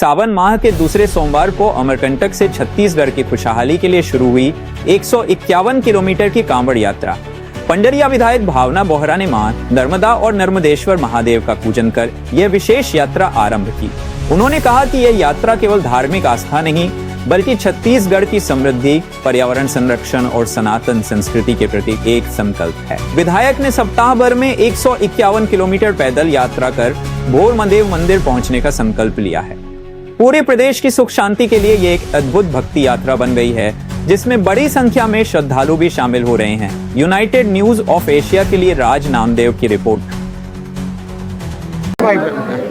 सावन माह के दूसरे सोमवार को अमरकंटक से छत्तीसगढ़ की खुशहाली के लिए शुरू हुई 151 किलोमीटर की कांवड़ यात्रा। पंडरिया विधायक भावना बोहरा ने मां नर्मदा और नर्मदेश्वर महादेव का पूजन कर यह विशेष यात्रा आरंभ की। उन्होंने कहा कि यह यात्रा केवल धार्मिक आस्था नहीं बल्कि छत्तीसगढ़ की समृद्धि, पर्यावरण संरक्षण और सनातन संस्कृति के प्रति एक संकल्प है। विधायक ने सप्ताह भर में 151 किलोमीटर पैदल यात्रा कर भोर महादेव मंदिर पहुंचने का संकल्प लिया है। पूरे प्रदेश की सुख शांति के लिए ये एक अद्भुत भक्ति यात्रा बन गई है, जिसमें बड़ी संख्या में श्रद्धालु भी शामिल हो रहे हैं। यूनाइटेड न्यूज ऑफ एशिया के लिए राज नामदेव की रिपोर्ट।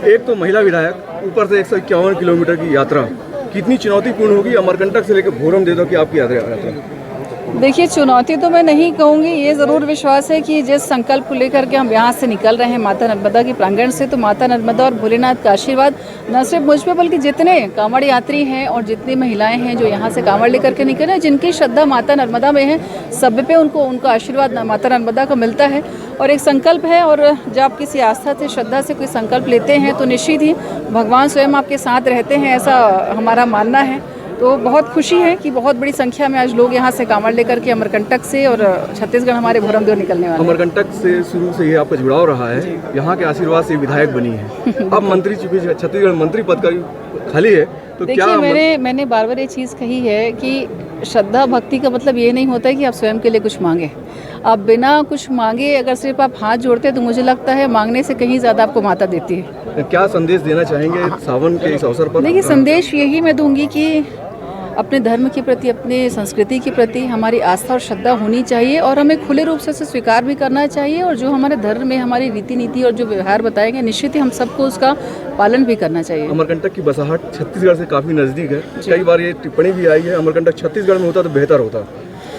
एक तो महिला विधायक, ऊपर से 151 किलोमीटर की यात्रा, कितनी चुनौतीपूर्ण होगी अमरकंटक से लेकर भोरम दे दो कि आपकी यात्रा? देखिए, चुनौती तो मैं नहीं कहूँगी, ये ज़रूर विश्वास है कि जिस संकल्प को लेकर के हम यहाँ से निकल रहे हैं माता नर्मदा के प्रांगण से, तो माता नर्मदा और भोलेनाथ का आशीर्वाद न सिर्फ मुझ पे बल्कि जितने कांवड़ यात्री हैं और जितनी महिलाएं हैं जो यहाँ से कांवड़ लेकर के निकले, जिनकी श्रद्धा माता नर्मदा में है, सब पे उनका आशीर्वाद माता नर्मदा का मिलता है। और एक संकल्प है, और जब आप किसी आस्था से, श्रद्धा से कोई संकल्प लेते हैं तो निश्चित ही भगवान स्वयं आपके साथ रहते हैं, ऐसा हमारा मानना है। तो बहुत खुशी है कि बहुत बड़ी संख्या में आज लोग यहाँ से कांवड़ लेकर के अमरकंटक से और छत्तीसगढ़ हमारे भोरम देव निकलने वाले हैं। अमरकंटक से शुरू से ये आपका जुड़ाव रहा है, यहाँ के आशीर्वाद से विधायक बनी है, अब मंत्री चुकी, छत्तीसगढ़ मंत्री पद का खाली है, तो देखिए, क्या मैंने बार बार ये चीज़ कही है कि श्रद्धा भक्ति का मतलब ये नहीं होता है कि आप स्वयं के लिए कुछ मांगे। आप बिना कुछ मांगे अगर सिर्फ आप हाथ जोड़ते हैं तो मुझे लगता है मांगने से कहीं ज़्यादा आपको माता देती है। क्या संदेश देना चाहेंगे सावन के इस अवसर पर? देखिए, संदेश यही मैं दूंगी कि अपने धर्म के प्रति, अपने संस्कृति के प्रति हमारी आस्था और श्रद्धा होनी चाहिए, और हमें खुले रूप से स्वीकार भी करना चाहिए, और जो हमारे धर्म में हमारी रीति नीति और जो व्यवहार बताए गए, निश्चित ही हम सबको उसका पालन भी करना चाहिए। अमरकंटक की बसाहट छत्तीसगढ़ से काफ़ी नज़दीक है, कई बार ये टिप्पणी भी आई है अमरकंटक छत्तीसगढ़ में होता तो बेहतर होता।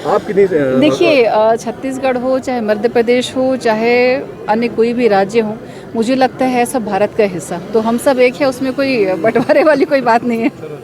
आप कितनी? देखिए, छत्तीसगढ़ हो चाहे मध्य प्रदेश हो चाहे अन्य कोई भी राज्य हो, मुझे लगता है सब भारत का हिस्सा, तो हम सब एक है, उसमें कोई बंटवारे वाली कोई बात नहीं है।